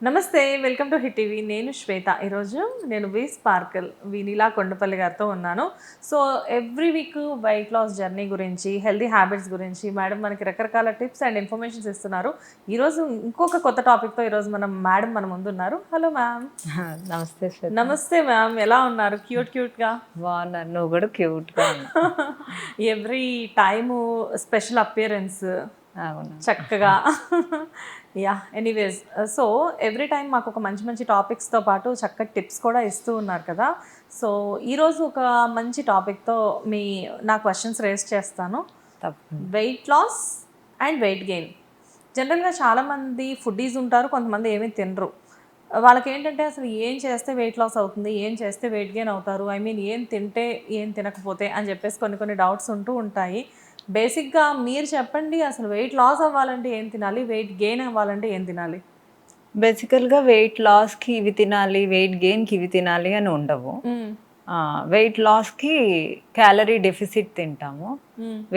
నమస్తే, welcome to hit TV. నేను శ్వేత. ఈరోజు నేను వి స్పార్కల్ వినీలా కొండపల్లి గారితో ఉన్నాను. So every week weight loss journey గురించి, హెల్తీ హ్యాబిట్స్ గురించి మేడం మనకి రకరకాల టిప్స్ అండ్ ఇన్ఫర్మేషన్స్ ఇస్తున్నారు. ఈరోజు ఇంకొక కొత్త టాపిక్తో ఈరోజు మన ముందు ఉన్నారు. Hello ma'am. నమస్తే శ్వేత. నమస్తే మ్యామ్, ఎలా ఉన్నారు? క్యూట్గా బాగున్నాను, నువ్వు కూడా క్యూట్గా ఉన్నావు. ఎవ్రీ టైము స్పెషల్ అపియరెన్స్ అవును. చక్కగా. Yeah, anyways, so every time మాకు ఒక మంచి మంచి టాపిక్స్తో పాటు చక్కటి టిప్స్ కూడా ఇస్తూ ఉన్నారు కదా. సో ఈరోజు ఒక మంచి టాపిక్తో నా క్వశ్చన్స్ రేస్ చేస్తాను. తప్పకుండా. Weight loss and weight gain. జనరల్గా చాలామంది ఫుడ్డీస్ ఉంటారు, కొంతమంది ఏమీ తినరు. వాళ్ళకి ఏంటంటే అసలు ఏం చేస్తే వెయిట్ లాస్ అవుతుంది, ఏం చేస్తే వెయిట్ గెయిన్ అవుతారు, ఐ మీన్ ఏం తింటే ఏం తినకపోతే అని చెప్పేసి కొన్ని డౌట్స్ ఉంటూ ఉంటాయి. బేసిక్గా మీరు చెప్పండి, అసలు వెయిట్ లాస్ అవ్వాలంటే ఏం తినాలి, వెయిట్ గెయిన్ అవ్వాలంటే ఏం తినాలి? బేసికల్గా వెయిట్ లాస్కి ఇవి తినాలి, వెయిట్ గెయిన్కి ఇవి తినాలి అని ఉండవు. వెయిట్ లాస్కి క్యాలరీ డెఫిసిట్ తింటాము,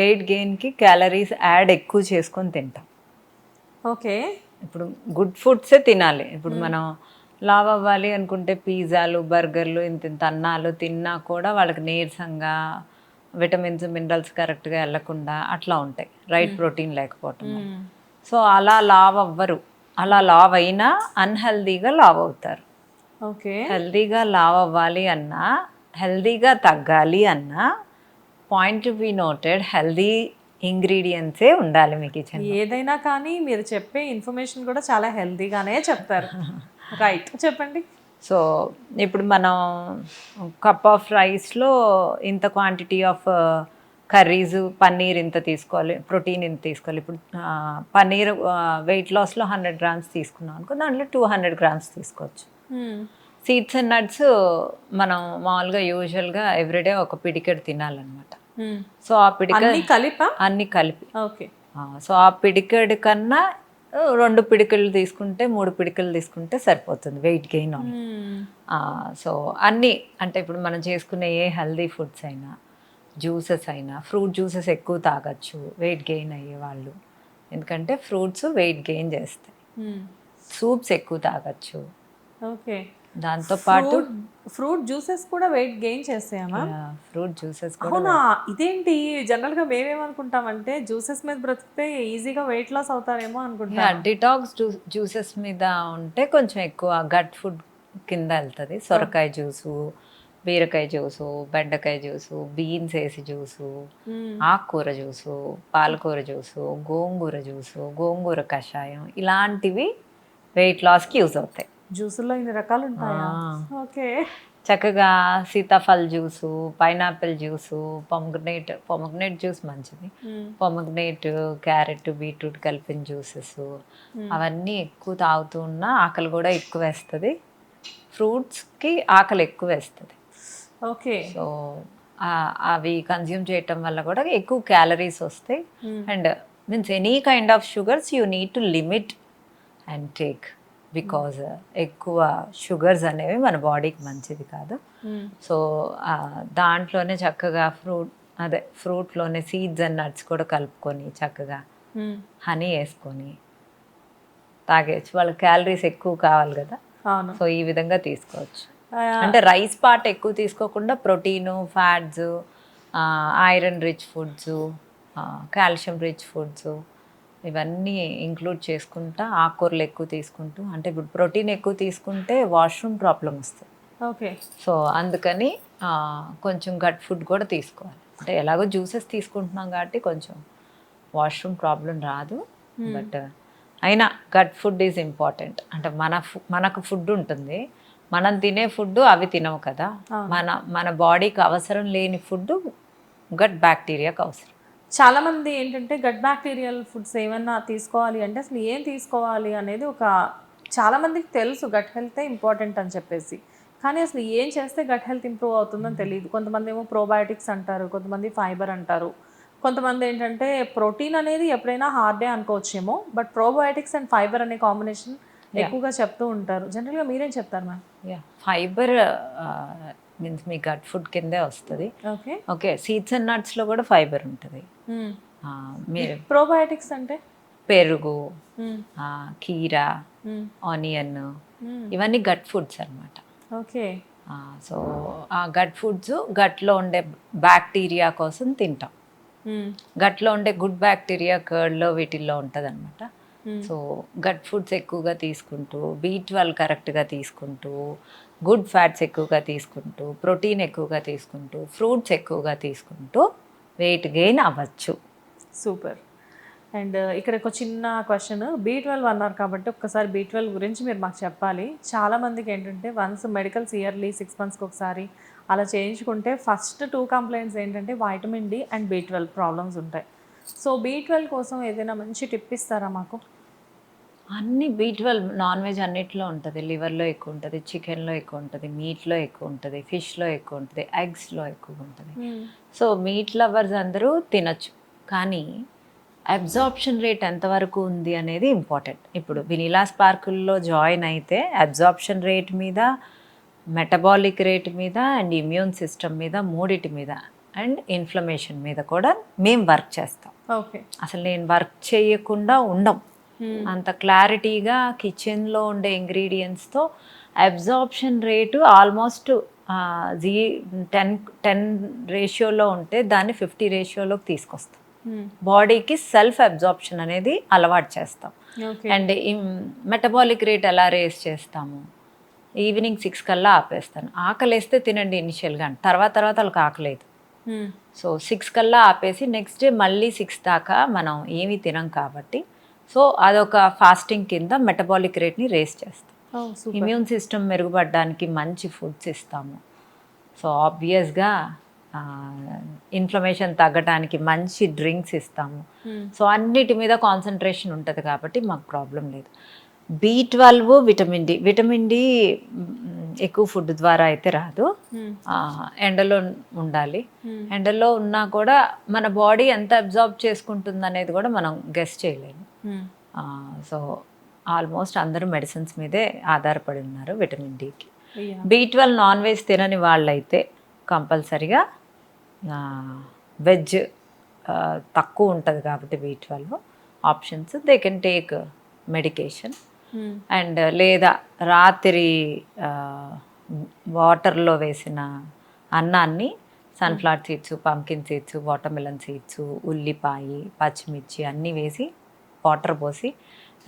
వెయిట్ గెయిన్కి క్యాలరీస్ యాడ్ ఎక్కువ చేసుకొని తింటాం. ఓకే. ఇప్పుడు గుడ్ ఫుడ్సే తినాలి. ఇప్పుడు మనం లావ్ అవ్వాలి అనుకుంటే పిజ్జాలు, బర్గర్లు, ఇంత అన్నాలు తిన్నా కూడా వాళ్ళకి నీరసంగా, విటమిన్స్ మినరల్స్ కరెక్ట్గా వెళ్ళకుండా అట్లా ఉంటాయి, రైట్ ప్రోటీన్ లేకపోవటం. సో అలా లావ్ అవ్వరు. అలా లావ్ అయినా అన్హెల్దీగా లావ్ అవుతారు. ఓకే. హెల్దీగా లావ్ అవ్వాలి అన్నా, హెల్దీగా తగ్గాలి అన్నా పాయింట్ బి నోటెడ్, హెల్దీ ఇంగ్రీడియంట్సే ఉండాలి మీ కిచెన్. ఏదైనా కానీ మీరు చెప్పే ఇన్ఫర్మేషన్ కూడా చాలా హెల్దీగానే చెప్తారు. రైట్, చెప్పండి. సో ఇప్పుడు మనం కప్ ఆఫ్ రైస్లో ఇంత క్వాంటిటీ ఆఫ్ కర్రీస్, పన్నీర్ ఇంత తీసుకోవాలి, ప్రోటీన్ ఇంత తీసుకోవాలి. ఇప్పుడు పన్నీర్ వెయిట్ లాస్లో 100 గ్రామ్స్ తీసుకున్నాం అనుకో, దాంట్లో 200 గ్రామ్స్ తీసుకోవచ్చు. సీడ్స్ అండ్ నట్స్ మనం మామూలుగా యూజువల్గా ఎవ్రీడే ఒక పిడికెడు తినాలన్నమాట. సో ఆ పిడికెడు అన్ని కలిపి. ఓకే. సో ఆ పిడికెడు కన్నా 2 పిడికెళ్ళు తీసుకుంటే, 3 పిడికెళ్ళు తీసుకుంటే సరిపోతుంది వెయిట్ గెయిన్. సో అన్నీ అంటే ఇప్పుడు మనం చేసుకునే ఏ హెల్దీ ఫుడ్స్ అయినా, జ్యూసెస్ అయినా, ఫ్రూట్ జ్యూసెస్ ఎక్కువ తాగొచ్చు వెయిట్ గెయిన్ అయ్యే వాళ్ళు, ఎందుకంటే ఫ్రూట్స్ వెయిట్ గెయిన్ చేస్తాయి. సూప్స్ ఎక్కువ తాగొచ్చు. ఓకే. దాంతోపాటు ఫ్రూట్ జ్యూసెస్ కూడా వెయిట్ గెయిన్ చేస్తాయమ్మా? ఫ్రూట్ జ్యూసెస్ కూడా. అవునా? ఇదేంటి, జనరల్గా మేమేమనుకుంటామంటే జ్యూసెస్ మీద బ్రతికితే ఈజీగా వెయిట్ లాస్ అవుతారేమో అనుకుంటా. డిటాక్స్ జ్యూసెస్ మీద ఉంటే కొంచెం ఎక్కువ గట్ ఫుడ్ కింద వెళ్తుంది. సొరకాయ జ్యూసు, బీరకాయ జ్యూసు, బెండకాయ జ్యూసు, బీన్స్ వేసి జ్యూసు, ఆకుకూర జ్యూసు, పాలకూర జ్యూసు, గోంగూర జ్యూసు, గోంగూర కషాయం, ఇలాంటివి వెయిట్ లాస్కి యూజ్ అవుతాయి. జ్యూసుల్లో ఇన్ని రకాలు ఉంటాయా? ఓకే. చక్కగా సీతాఫల్ juice, pineapple juice, pomegranate juice మంచిది. పొమగ్నేట్, క్యారెట్, బీట్రూట్ కలిపిన జ్యూసెస్ అవన్నీ ఎక్కువ తాగుతూ ఉన్నా ఆకలి కూడా ఎక్కువ వేస్తుంది. ఫ్రూట్స్కి ఆకలి ఎక్కువ వేస్తుంది. ఓకే. సో అవి కన్జ్యూమ్ చేయటం వల్ల కూడా ఎక్కువ క్యాలరీస్ వస్తాయి. And means any kind of sugars you need to limit and take, because ఎక్కువ షుగర్స్ అనేవి మన బాడీకి మంచిది కాదు. సో దాంట్లోనే చక్కగా ఫ్రూట్లోనే సీడ్స్ అండ్ నట్స్ కూడా కలుపుకొని చక్కగా హనీ వేసుకొని తాగేచ్చు. వాళ్ళకి క్యాలరీస్ ఎక్కువ కావాలి కదా. సో ఈ విధంగా తీసుకోవచ్చు. అంటే రైస్ పార్ట్ ఎక్కువ తీసుకోకుండా protein, fats, iron rich foods, calcium rich foods ఇవన్నీ ఇంక్లూడ్ చేసుకుంటా, ఆకుకూరలు ఎక్కువ తీసుకుంటూ, అంటే ఇప్పుడు ప్రోటీన్ ఎక్కువ తీసుకుంటే వాష్రూమ్ ప్రాబ్లం వస్తుంది. ఓకే. సో అందుకని కొంచెం గట్ ఫుడ్ కూడా తీసుకోవాలి. అంటే ఎలాగో జ్యూసెస్ తీసుకుంటున్నాం కాబట్టి కొంచెం వాష్రూమ్ ప్రాబ్లం రాదు. బట్ అయినా గట్ ఫుడ్ ఈజ్ ఇంపార్టెంట్. అంటే మనకు ఫుడ్ ఉంటుంది, మనం తినే ఫుడ్ అవి తినవు కదా. మన బాడీకి అవసరం లేని ఫుడ్ గట్ బ్యాక్టీరియాకి అవసరం. చాలామంది ఏంటంటే గట్ బ్యాక్టీరియల్ ఫుడ్స్ ఏమన్నా తీసుకోవాలి అంటే అసలు ఏం తీసుకోవాలి అనేది చాలామందికి తెలుసు, గట్ హెల్తే ఇంపార్టెంట్ అని చెప్పేసి. కానీ అసలు ఏం చేస్తే గట్ హెల్త్ ఇంప్రూవ్ అవుతుందని తెలియదు. కొంతమంది ఏమో ప్రోబయోటిక్స్ అంటారు, కొంతమంది ఫైబర్ అంటారు, కొంతమంది ఏంటంటే ప్రోటీన్ అనేది ఎప్పుడైనా హార్డే అనుకోవచ్చేమో, బట్ ప్రోబయోటిక్స్ అండ్ ఫైబర్ అనే కాంబినేషన్ ఎక్కువగా చెప్తూ ఉంటారు. జనరల్గా మీరేం చెప్తారు మ్యామ్? ఫైబర్ మీన్స్ మీ గట్ ఫుడ్ కిందే వస్తుంది. ఓకే. సీడ్స్ అండ్ నట్స్లో కూడా ఫైబర్ ఉంటుంది. ప్రోబయోటిక్స్ అంటే పెరుగు, మ్మ్. కీరా, మ్మ్. ఆనియన్, మ్మ్. ఇవన్నీ గట్ ఫుడ్స్ అనమాట. ఓకే. సో ఆ గట్ ఫుడ్స్ గట్లో ఉండే బ్యాక్టీరియా కోసం తింటాం. మ్మ్. గట్లో ఉండే గుడ్ బ్యాక్టీరియా కర్డ్లో వీటిల్లో ఉంటుంది అనమాట. మ్మ్. సో గట్ ఫుడ్స్ ఎక్కువగా తీసుకుంటూ, B12 కరెక్ట్గా తీసుకుంటూ, గుడ్ ఫ్యాట్స్ ఎక్కువగా తీసుకుంటూ, ప్రోటీన్ ఎక్కువగా తీసుకుంటూ, ఫ్రూట్స్ ఎక్కువగా తీసుకుంటూ వెయిట్ గెయిన్ అవ్వచ్చు. సూపర్. అండ్ ఇక్కడ ఒక చిన్న క్వశ్చన్, B12 అన్నారు కాబట్టి ఒక్కసారి B12 గురించి మీరు మాకు చెప్పాలి. చాలామందికి ఏంటంటే వన్స్ మెడికల్స్ ఇయర్లీ 6 మంత్స్కి ఒకసారి అలా చేయించుకుంటే ఫస్ట్ 2 కంప్లైంట్స్ ఏంటంటే vitamin D and B12 problems ఉంటాయి. సో B12 కోసం ఏదైనా మంచి టిప్ ఇస్తారా మాకు? అన్ని B12 నాన్ వెజ్ అన్నిట్లో ఉంటుంది. లివర్లో ఎక్కువ ఉంటుంది, చికెన్లో ఎక్కువ ఉంటుంది, మీట్లో ఎక్కువ ఉంటుంది, ఫిష్లో ఎక్కువ ఉంటుంది, ఎగ్స్లో ఎక్కువ ఉంటుంది. సో మీట్ లవర్స్ అందరూ తినచ్చు, కానీ అబ్జార్ప్షన్ రేట్ ఎంతవరకు ఉంది అనేది ఇంపార్టెంట్. ఇప్పుడు వినిలా స్పార్కుల్లో జాయిన్ అయితే అబ్జార్ప్షన్ రేట్ మీద, మెటబాలిక్ రేట్ మీద అండ్ ఇమ్యూన్ సిస్టమ్ మీద, మూడిటి మీద అండ్ ఇన్ఫ్లమేషన్ మీద కూడా మేము వర్క్ చేస్తాం. ఓకే. అసలు నేను వర్క్ చేయకుండా ఉండం. అంత క్లారిటీగా కిచెన్లో ఉండే ఇంగ్రీడియంట్స్తో అబ్జార్ప్షన్ రేటు ఆల్మోస్ట్ 10 రేషియోలో ఉంటే దాన్ని 50 రేషియోలోకి తీసుకొస్తాం. బాడీకి సెల్ఫ్ అబ్జార్ప్షన్ అనేది అలవాటు చేస్తాం. అండ్ మెటబాలిక్ రేట్ ఎలా రేస్ చేస్తాము? ఈవినింగ్ 6 కల్లా ఆపేస్తాను. ఆకలేస్తే తినండి ఇనిషియల్గా, తర్వాత వాళ్ళకి ఆకలేదు. సో 6 కల్లా ఆపేసి నెక్స్ట్ డే మళ్ళీ 6 దాకా మనం ఏమీ తినం కాబట్టి, సో అదొక ఫాస్టింగ్ కింద మెటబాలిక్ రేట్ని రేస్ చేస్తాం. ఇమ్యూన్ సిస్టమ్ మెరుగుపడడానికి మంచి ఫుడ్స్ ఇస్తాము. సో ఆబ్వియస్గా ఇన్ఫ్లమేషన్ తగ్గడానికి మంచి డ్రింక్స్ ఇస్తాము. సో అన్నిటి మీద కాన్సన్ట్రేషన్ ఉంటుంది కాబట్టి మాకు ప్రాబ్లం లేదు. B12, విటమిన్ డి ఎక్కువ ఫుడ్ ద్వారా అయితే రాదు. ఎండలో ఉండాలి. ఎండలో ఉన్నా కూడా మన బాడీ ఎంత అబ్జార్బ్ చేసుకుంటుంది అనేది కూడా మనం గెస్ చేయలేము. సో ఆల్మోస్ట్ అందరూ మెడిసిన్స్ మీదే ఆధారపడి ఉన్నారు విటమిన్ డికి. B12 నాన్ వెజ్ తినని వాళ్ళైతే కంపల్సరిగా వెజ్ తక్కువ ఉంటుంది కాబట్టి B12 options they can take medication. And లేదా రాత్రి వాటర్లో వేసిన అన్నాన్ని sunflower seeds, pumpkin seeds, watermelon seeds, ఉల్లిపాయ, పచ్చిమిర్చి అన్నీ వేసి వాటర్ పోసి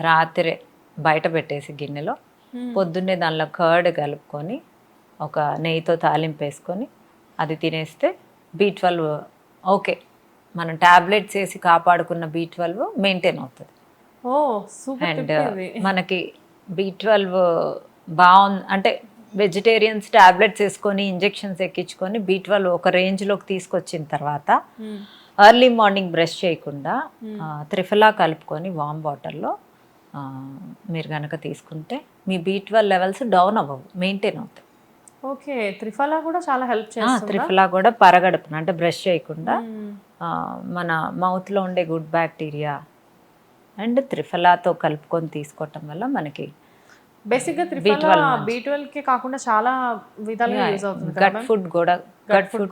రాత్రి బయట పెట్టేసి గిన్నెలో, పొద్దున్నే దానిలో కర్డ్ కలుపుకొని ఒక నెయ్యితో తాలింపు వేసుకొని అది తినేస్తే B12 ఓకే, మనం ట్యాబ్లెట్స్ వేసి కాపాడుకున్న B12 మెయింటైన్ అవుతుంది. అండ్ మనకి B12 బాగుంది అంటే వెజిటేరియన్స్ ట్యాబ్లెట్స్ వేసుకొని ఇంజెక్షన్స్ ఎక్కించుకొని B12 ఒక రేంజ్లోకి తీసుకొచ్చిన తర్వాత ఎర్లీ మార్నింగ్ బ్రష్ చేయకుండా త్రిఫలా కలుపుకొని వామ్ వాటర్లో మీరు కనుక తీసుకుంటే మీ B12 లెవెల్స్ డౌన్ అవ్వవు, మెయింటైన్ అవుతాయి. ఓకే. త్రిఫలా కూడా చాలా హెల్ప్ చేస్తుంది. త్రిఫలా కూడా పరగడుపున అంటే బ్రష్ చేయకుండా మన మౌత్లో ఉండే గుడ్ బ్యాక్టీరియా అండ్ త్రిఫలాతో కలుపుకొని తీసుకోవటం వల్ల మనకి బేసిక్గా త్రిఫలా B12 కి కాకుండా చాలా విధాలుగా యూజ్ అవుతుంది. గట్ ఫుడ్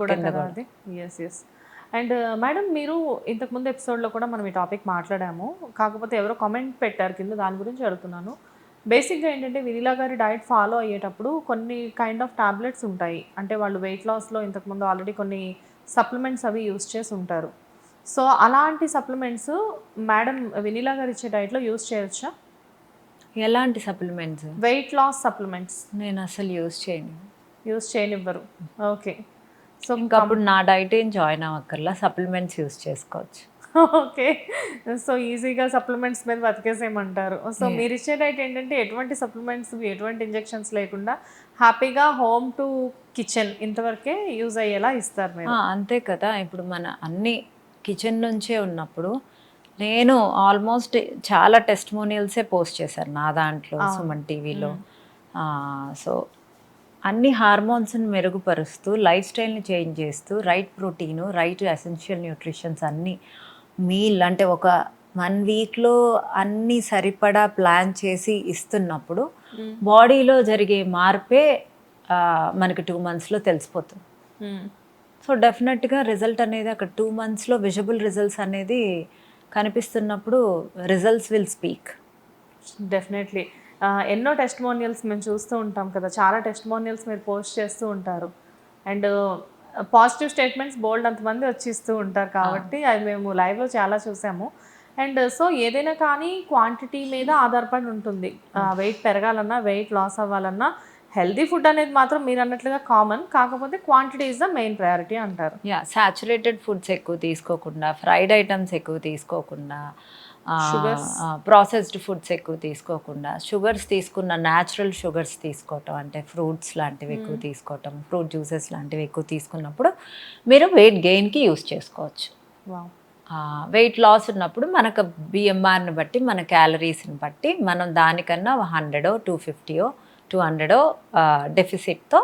కూడా కదా అది. ఎస్. అండ్ మేడం, మీరు ఇంతకుముందు ఎపిసోడ్లో కూడా మనం ఈ టాపిక్ మాట్లాడాము, కాకపోతే ఎవరో కామెంట్ పెట్టారు కింద, దాని గురించి అడుగుతున్నాను. బేసిక్గా ఏంటంటే వినిలా గారి డైట్ ఫాలో అయ్యేటప్పుడు కొన్ని కైండ్ ఆఫ్ టాబ్లెట్స్ ఉంటాయి. అంటే వాళ్ళు వెయిట్ లాస్లో ఇంతకుముందు ఆల్రెడీ కొన్ని సప్లిమెంట్స్ అవి యూజ్ చేసి ఉంటారు. సో అలాంటి సప్లిమెంట్స్ మేడం వినిలా గారు ఇచ్చే డైట్లో యూజ్ చేయొచ్చా? ఎలాంటి సప్లిమెంట్స్? వెయిట్ లాస్ సప్లిమెంట్స్ నేను అసలు యూజ్ చేయనివ్వరు. ఓకే. సో ఇంకా అప్పుడు నా డైట్ ఏం జాయిన్ అవ్వక్కర్లా, సప్లిమెంట్స్ యూజ్ చేసుకోవచ్చు. ఓకే. సో ఈజీగా సప్లిమెంట్స్ మీద బతికేసేయమంటారు. సో మీరు ఇచ్చే డైట్ ఏంటంటే ఎటువంటి సప్లిమెంట్స్, ఎటువంటి ఇంజెక్షన్స్ లేకుండా హ్యాపీగా హోమ్ టు కిచెన్ ఇంతవరకే యూజ్ అయ్యేలా ఇస్తారు మీరు. అంతే కదా. ఇప్పుడు మన అన్ని కిచెన్ నుంచే ఉన్నప్పుడు నేను ఆల్మోస్ట్ చాలా టెస్టిమోనియల్సే పోస్ట్ చేశాను నా దాంట్లో, సుమన్ టీవీలో. సో అన్ని హార్మోన్స్ని మెరుగుపరుస్తూ, లైఫ్ స్టైల్ని చేంజ్ చేస్తూ, right protein, right essential nutritions అన్నీ మీల్ అంటే ఒక 1 వీక్లో అన్నీ సరిపడా ప్లాన్ చేసి ఇస్తున్నప్పుడు బాడీలో జరిగే మార్పే మనకి 2 monthsలో తెలిసిపోతుంది. సో డెఫినెట్గా రిజల్ట్ అనేది అక్కడ 2 monthsలో విజిబుల్ రిజల్ట్స్ అనేది కనిపిస్తున్నప్పుడు రిజల్ట్స్ విల్ స్పీక్. డెఫినెట్లీ. ఎన్నో టెస్టిమోనియల్స్ మేము చూస్తూ ఉంటాం కదా, చాలా టెస్టిమోనియల్స్ మీరు పోస్ట్ చేస్తూ ఉంటారు. అండ్ పాజిటివ్ స్టేట్మెంట్స్ బోల్డ్ అంతమంది వచ్చిస్తూ ఉంటారు కాబట్టి అది మేము లైవ్లో చాలా చూసాము. అండ్ సో ఏదైనా కానీ క్వాంటిటీ మీద ఆధారపడి ఉంటుంది. వెయిట్ పెరగాలన్నా, వెయిట్ లాస్ అవ్వాలన్నా హెల్దీ ఫుడ్ అనేది మాత్రం మీరు అన్నట్లుగా కామన్, కాకపోతే quantity is the main priority అంటారు. సాచురేటెడ్ ఫుడ్స్ ఎక్కువ తీసుకోకుండా, ఫ్రైడ్ ఐటమ్స్ ఎక్కువ తీసుకోకుండా, Sugars. ప్రాసెస్డ్ ఫుడ్స్ ఎక్కువ తీసుకోకుండా, షుగర్స్ తీసుకున్న న్యాచురల్ షుగర్స్ తీసుకోవటం, అంటే ఫ్రూట్స్ లాంటివి ఎక్కువ తీసుకోవటం, ఫ్రూట్ జ్యూసెస్ లాంటివి ఎక్కువ తీసుకున్నప్పుడు మీరు వెయిట్ గెయిన్కి యూస్ చేసుకోవచ్చు. వెయిట్ లాస్ ఉన్నప్పుడు మనకు బిఎంఆర్ని బట్టి, మన క్యాలరీస్ని బట్టి మనం దానికన్నా 100 250 200 డెఫిసిట్తో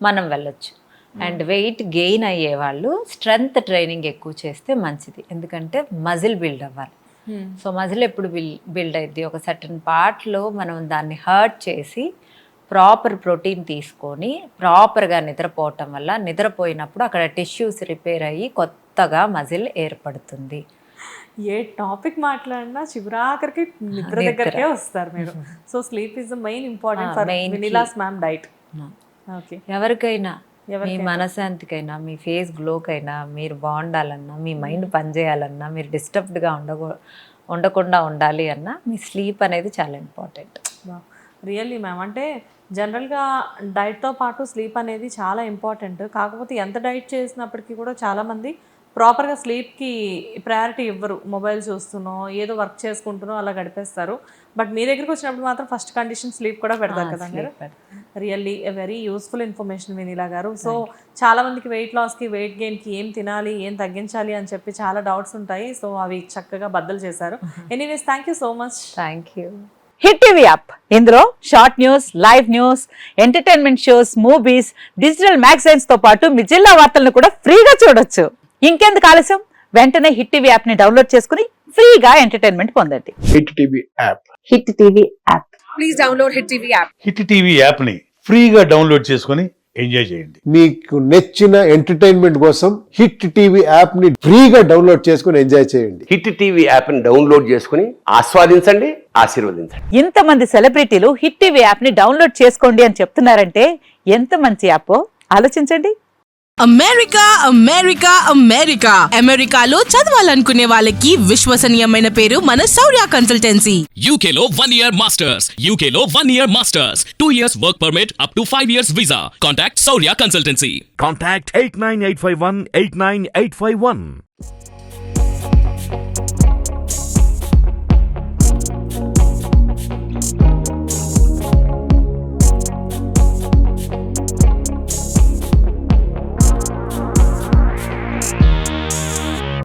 మనం వెళ్ళొచ్చు. అండ్ వెయిట్ గెయిన్ అయ్యే వాళ్ళు స్ట్రెంగ్త్ ట్రైనింగ్ ఎక్కువ చేస్తే మంచిది, ఎందుకంటే మజిల్ బిల్డ్ అవ్వాలి. సో మజిల్ ఎప్పుడు బిల్డ్ అయ్యింది, ఒక సర్టన్ పార్ట్లో మనం దాన్ని హర్ట్ చేసి ప్రాపర్ ప్రోటీన్ తీసుకొని ప్రాపర్గా నిద్రపోవటం వల్ల, నిద్రపోయినప్పుడు అక్కడ టిష్యూస్ రిపేర్ అయ్యి కొత్తగా మజిల్ ఏర్పడుతుంది. ఏ టాపిక్ మాట్లాడినా చివరాఖరికి నిద్ర దగ్గరకే వస్తారు మీరు. So sleep is the main important for vanillas ma'am diet. Okay, ఎవరికైనా, మీ మనశాంతికైనా, మీ ఫేస్ గ్లోకైనా, మీరు బాగుండాలన్నా, మీ మైండ్ పనిచేయాలన్నా, మీరు డిస్టర్బ్డ్గా ఉండకుండా ఉండాలి అన్నా మీ స్లీప్ అనేది చాలా ఇంపార్టెంట్. రియల్లీ మ్యామ్, అంటే జనరల్గా డైట్తో పాటు స్లీప్ అనేది చాలా ఇంపార్టెంట్. కాకపోతే ఎంత డైట్ చేసినప్పటికీ కూడా చాలామంది ప్రాపర్గా స్లీప్కి ప్రయారిటీ ఇవ్వరు. మొబైల్ చూస్తున్నో ఏదో వర్క్ చేసుకుంటున్నో అలా గడిపేస్తారు. బట్ మీ దగ్గరికి వచ్చినప్పుడు మాత్రం ఫస్ట్ కండిషన్ స్లీప్ కూడా పెడతారు కదా మీరు. Really very useful information vanilla గారు. సో చాలామందికి వెయిట్ లాస్కి, వెయిట్ గెయిన్కి ఏం తినాలి, ఏం తగ్గించాలి అని చెప్పి చాలా డౌట్స్ ఉంటాయి. సో అవి చక్కగా బద్దలు చేశారు. Anyways, thank you so much. Thank you. Hit TV app, ఇందులో short news, live news, entertainment shows, movies, digital magazines తో పాటు మీ జిల్లా వార్తలను కూడా ఫ్రీగా చూడొచ్చు. ఇంకెందుకు ఆలస్యం, వెంటనే హిట్ టీవీ యాప్ ని డౌన్లోడ్ చేసుకుని ఫ్రీగా ఎంటర్టైన్మెంట్ పొందండి. Hit TV app. Hit TV app. Please download hit TV app. Hit TV యాప్ని ఫ్రీగా డౌన్లోడ్ చేసుకొని ఎంజాయ్ చేయండి. మీకు నచ్చిన ఎంటర్టైన్మెంట్ కోసం హిట్ టీవీ యాప్ ని ఫ్రీగా డౌన్లోడ్ చేసుకుని ఎంజాయ్ చేయండి. హిట్ టీవీ యాప్ ని డౌన్లోడ్ చేసుకుని ఆస్వాదించండి, ఆశీర్వదించండి. ఇంతమంది సెలబ్రిటీలు హిట్ టీవీ యాప్ ని డౌన్లోడ్ చేసుకోండి అని చెప్తున్నారంటే ఎంత మంచి యాప్ ఆలోచించండి. అమెరికా అమెరికా అమెరికా అమెరికాలో చదవాలనుకునే వాళ్ళకి విశ్వసనీయమైన పేరు మన శౌర్య కన్సల్టెన్సీ. UK లో 1 year masters. UK లో 1 year masters. 2 years work permit up to 5 years visa. Contact Saurya Consultancy. Contact 89851 89851.